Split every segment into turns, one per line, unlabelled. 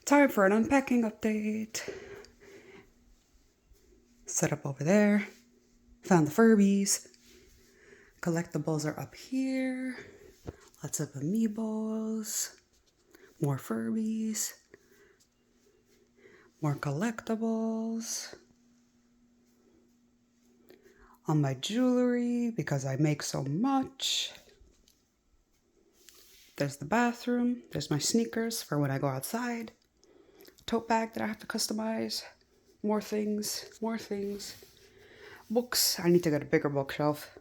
Time for an unpacking update. Set up over there. Found the Furbies. Collectibles are up here. Lots of amiibos. More Furbies. More collectibles. All my jewelry because I make so much. There's the bathroom. There's my sneakers for when I go outside. Tote bag that I have to customize. More things. More things. Books. I need to get a bigger bookshelf.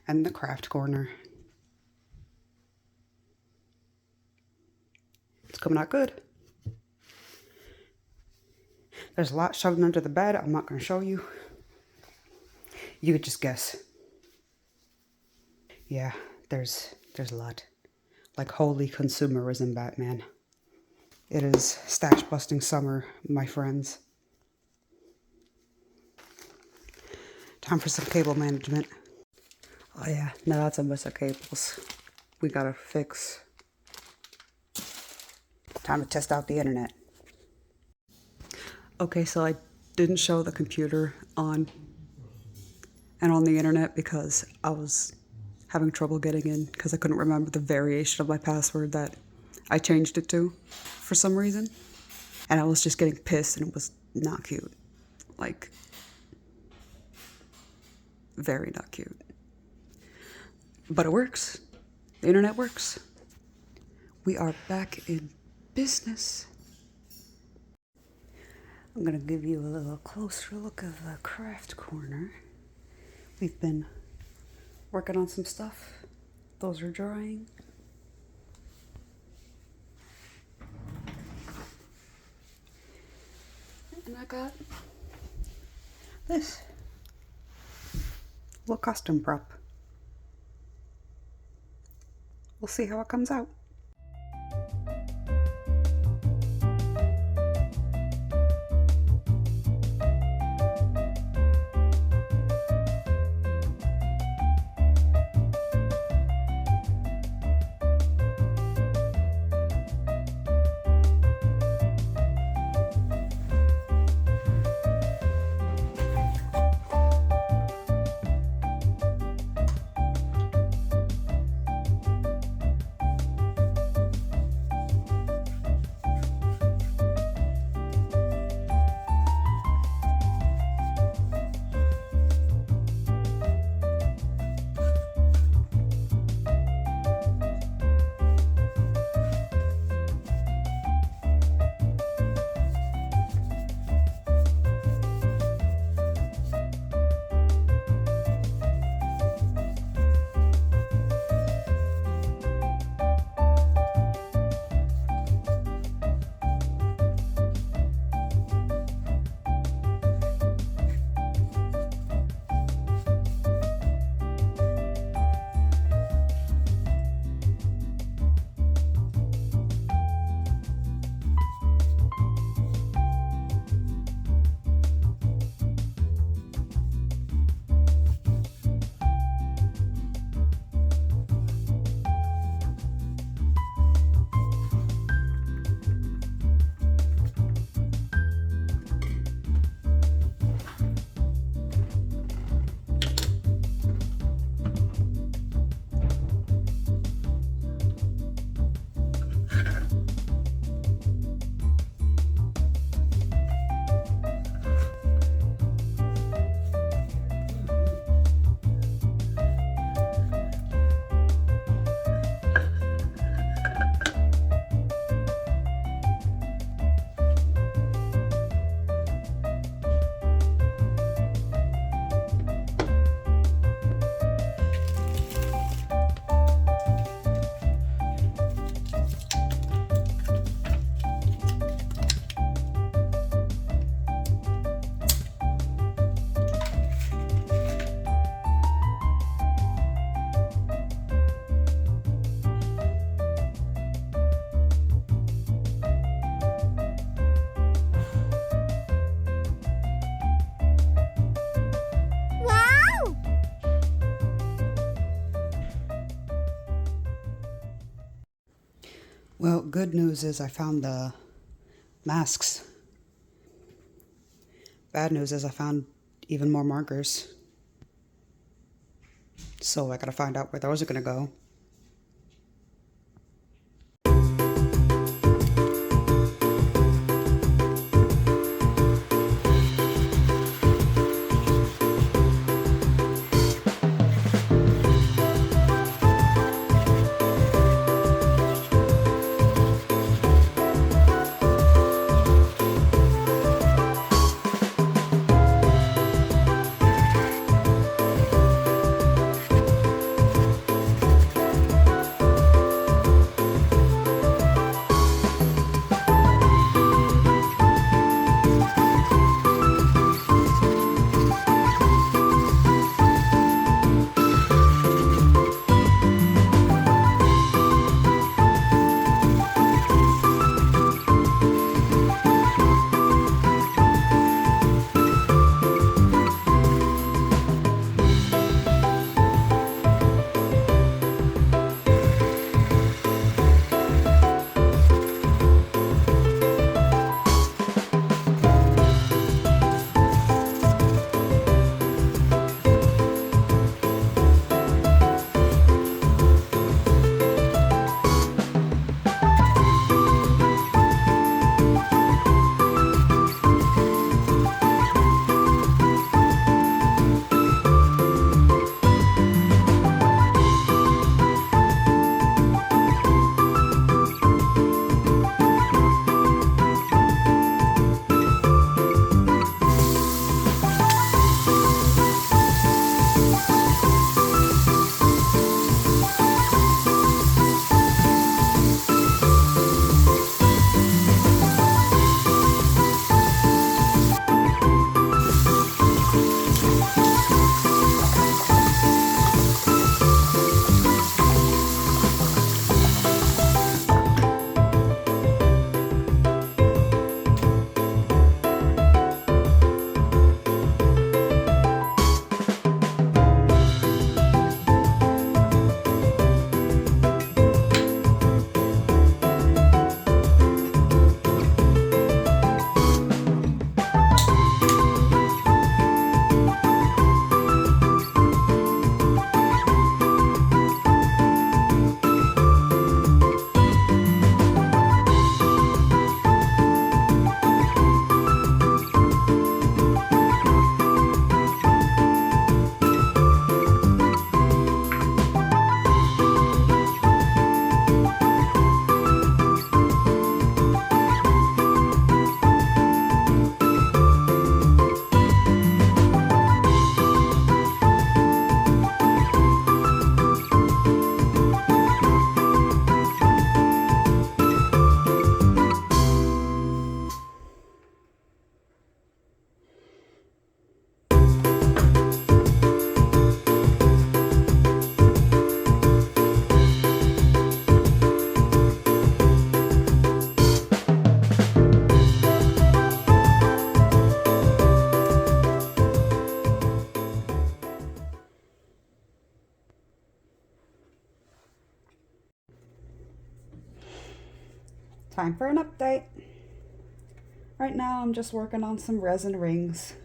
And the craft corner. It's coming out good. There's a lot shoved under the bed. I'm not going to show you. You could just guess. Yeah, there's a lot. Like holy consumerism, Batman. It is stash busting summer, my friends. Time for some cable management. Oh yeah, now that's a mess of cables. We gotta fix. Time to test out the internet. Okay, so I didn't show the computer on and on the internet because I was having trouble getting in because I couldn't remember the variation of my password that I changed it to for some reason. And I was just getting pissed and it was not cute. Like, very not cute. But it works. The internet works. We are back in business. I'm gonna give you a little closer look of the craft corner. We've been working on some stuff. Those are drying. And I got this little costume prop. We'll see how it comes out. Well, good news is I found the masks. Bad news is I found even more markers. So I gotta find out where those are gonna go. Time for an update. Right now I'm just working on some resin rings.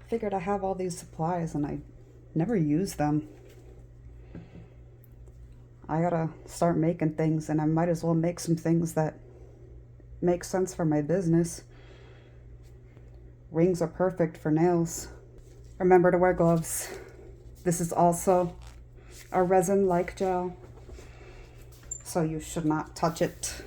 Figured I have all these supplies and I never use them. I gotta start making things, and I might as well make some things that make sense for my business. Rings are perfect for nails. Remember to wear gloves. This is also a resin-like gel, so you should not touch it.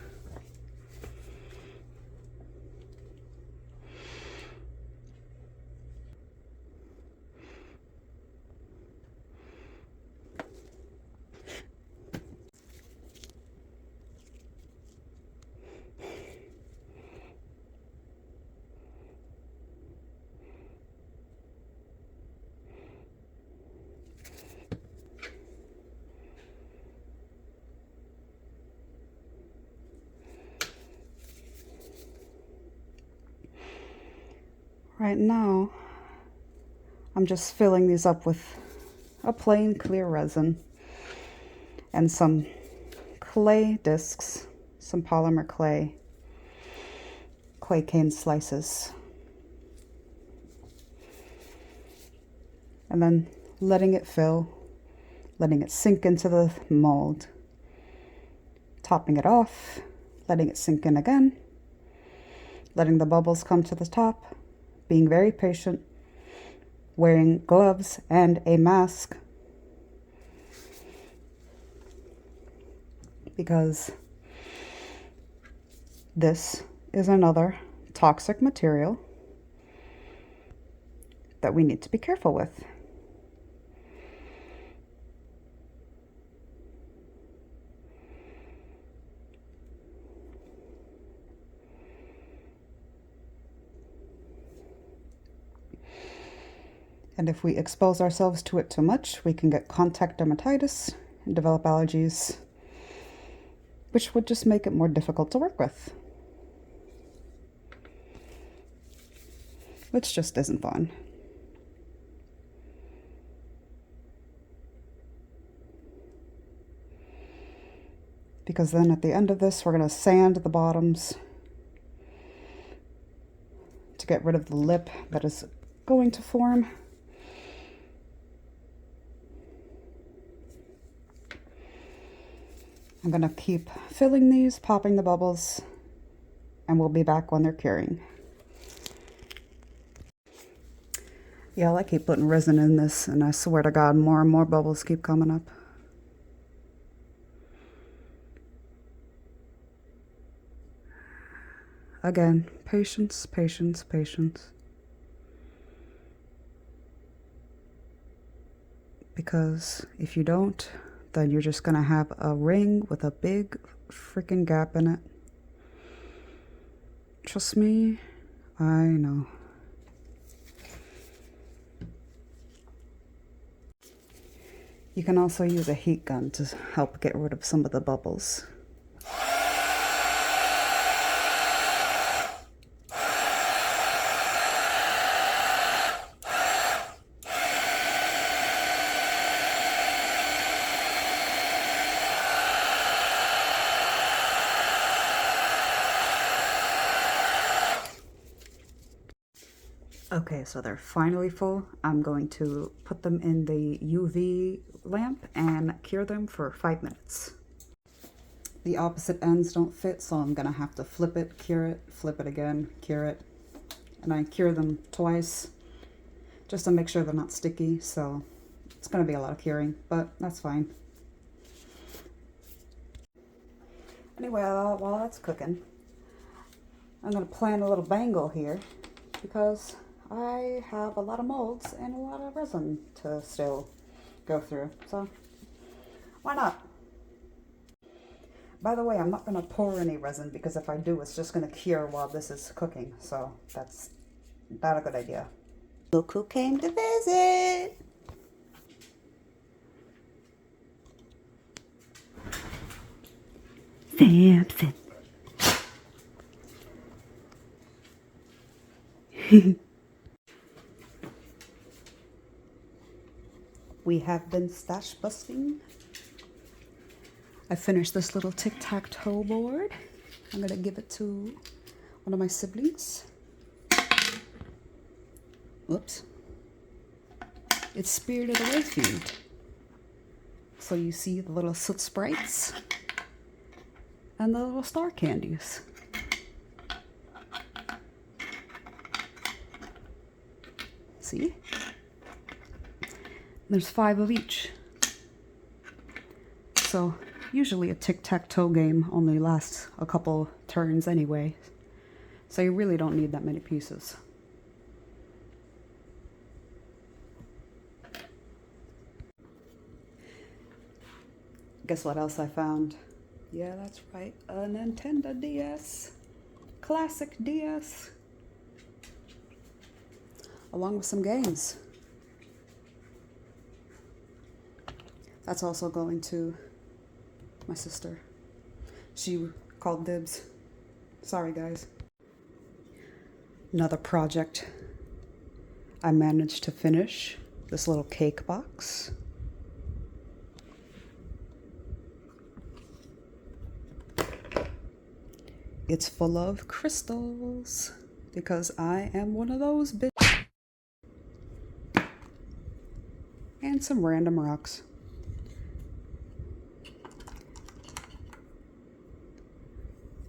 Right now, I'm just filling these up with a plain clear resin and some clay discs some polymer clay cane slices. And then letting it fill, letting it sink into the mold, topping it off, letting it sink in again, letting the bubbles come to the top, being very patient, wearing gloves and a mask, because this is another toxic material that we need to be careful with. And if we expose ourselves to it too much, we can get contact dermatitis and develop allergies, which would just make it more difficult to work with, which just isn't fun. Because then at the end of this, we're going to sand the bottoms to get rid of the lip that is going to form. I'm going to keep filling these, popping the bubbles, and we'll be back when they're curing. Y'all, I keep putting resin in this, and I swear to God, more and more bubbles keep coming up. Again, patience, patience, patience. Because if you don't, then you're just gonna have a ring with a big freaking gap in it. Trust me, I know. You can also use a heat gun to help get rid of some of the bubbles. Okay, so they're finally full. I'm going to put them in the UV lamp and cure them for 5 minutes. The opposite ends don't fit, so I'm gonna have to flip it, cure it, flip it again, cure it. And I cure them twice just to make sure they're not sticky, so it's gonna be a lot of curing, but that's fine. Anyway, while that's cooking, I'm gonna plan a little bangle here because I have a lot of molds and a lot of resin to still go through, so why not? By the way, I'm not going to pour any resin because if I do, it's just going to cure while this is cooking, so that's not a good idea. Look who came to visit! Samson. We have been stash busting. I finished this little tic-tac-toe board. I'm gonna give it to one of my siblings. Whoops. It's Spirited Away themed. So you see the little soot sprites and the little star candies. See? There's 5 of each. So usually a tic-tac-toe game only lasts a couple turns anyway. So you really don't need that many pieces. Guess what else I found? Yeah, that's right. A Nintendo DS. Classic DS. Along with some games. That's also going to my sister. She called dibs. Sorry, guys. Another project I managed to finish. This little cake box. It's full of crystals because I am one of those bitches. And some random rocks.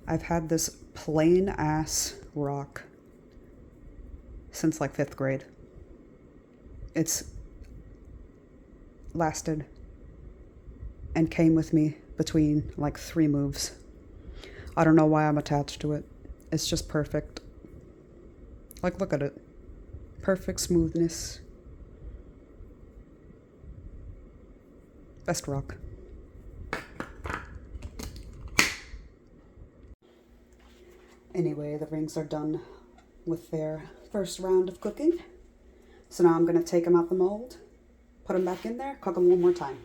I've had this plain ass rock since like 5th grade. It's lasted and came with me between like 3 moves. I don't know why I'm attached to it. It's just perfect. Like, look at it. Perfect smoothness. Best rock. Anyway, the rings are done with their first round of cooking. So now I'm going to take them out the mold, put them back in there, cook them one more time.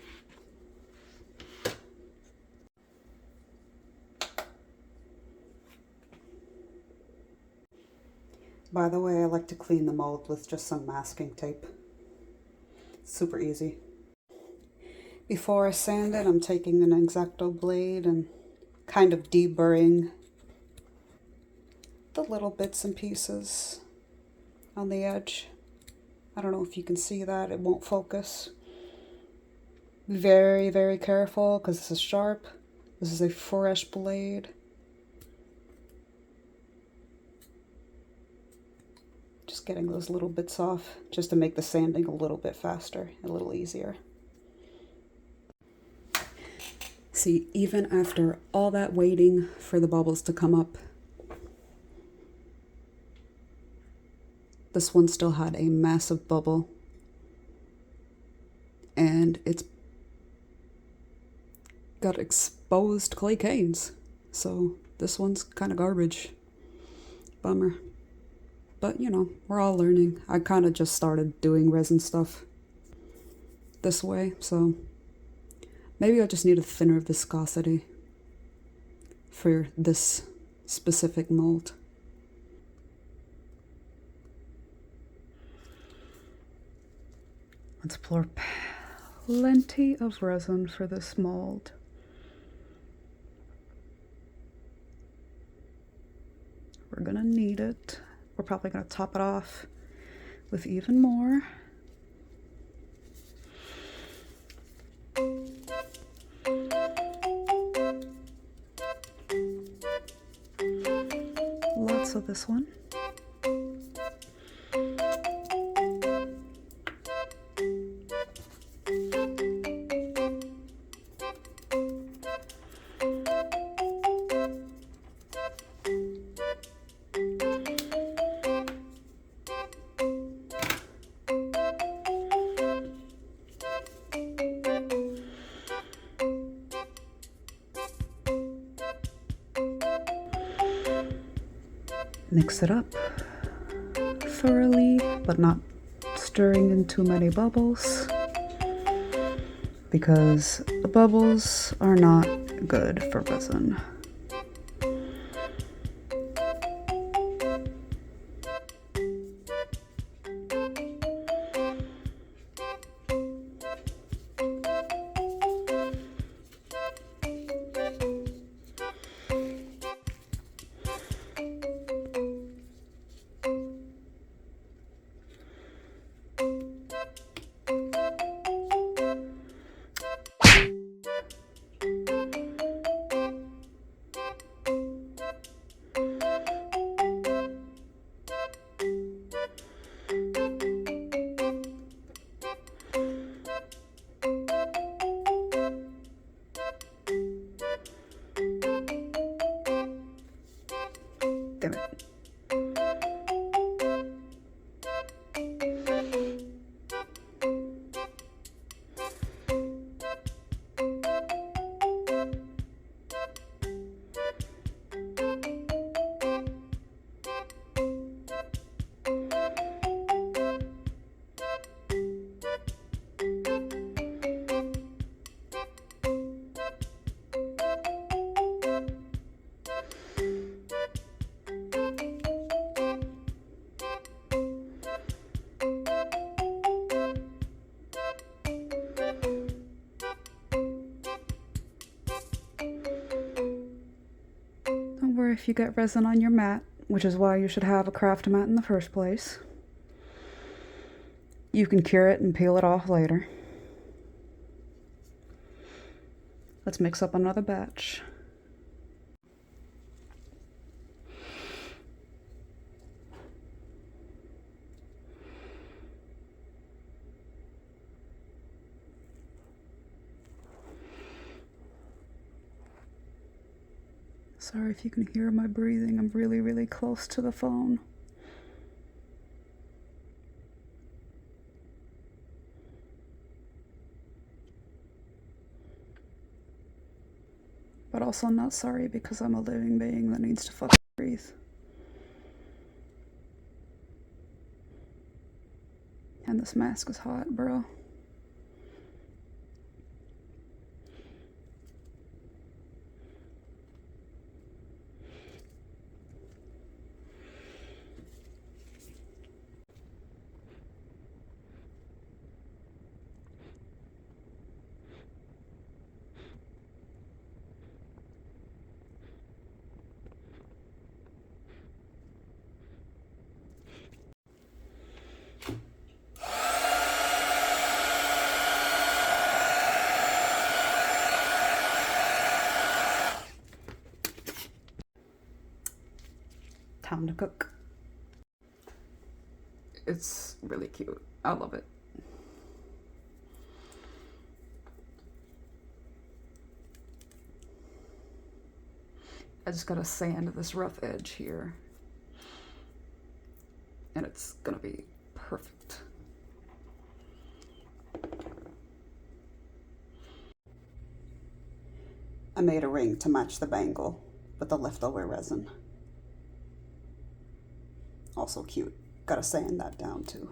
By the way, I like to clean the mold with just some masking tape. Super easy. Before I sand it, I'm taking an X-Acto blade and kind of deburring the little bits and pieces on the edge. I don't know if you can see that, it won't focus. Very, very careful because this is sharp. This is a fresh blade. Just getting those little bits off just to make the sanding a little bit faster, a little easier. See, even after all that waiting for the bubbles to come up, this one still had a massive bubble. And it's got exposed clay canes. So this one's kind of garbage. Bummer. But, you know, we're all learning. I kind of just started doing resin stuff this way, so maybe I just need a thinner viscosity for this specific mold. Let's pour plenty of resin for this mold. We're gonna need it. We're probably gonna top it off with even more. Lots of this one. Mix it up thoroughly, but not stirring in too many bubbles, because the bubbles are not good for resin. if you get resin on your mat, which is why you should have a craft mat in the first place. You can cure it and peel it off later. Let's mix up another batch. Sorry if you can hear my breathing. I'm really, really close to the phone. But also not sorry because I'm a living being that needs to fucking breathe. And this mask is hot, bro. Time to cook. It's really cute. I love it. I just gotta sand this rough edge here. And it's gonna be perfect. I made a ring to match the bangle with the leftover resin. Also cute. Gotta sand that down too.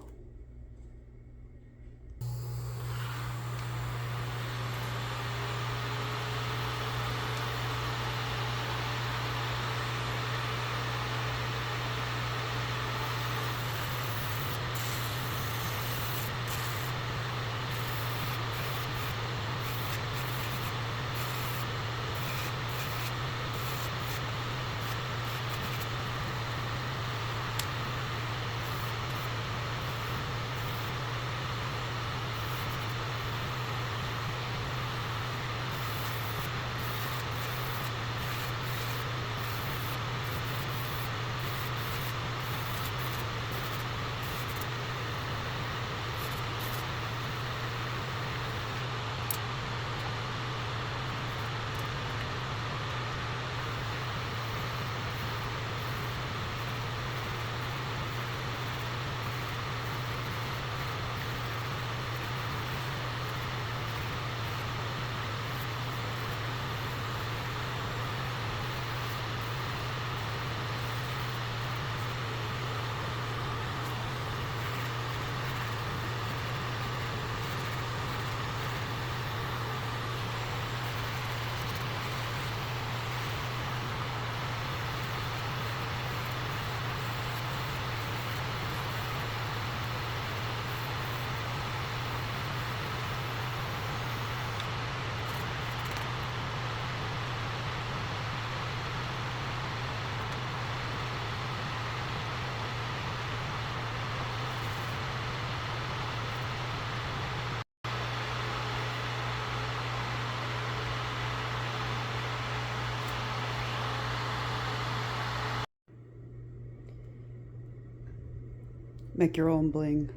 Make your own bling.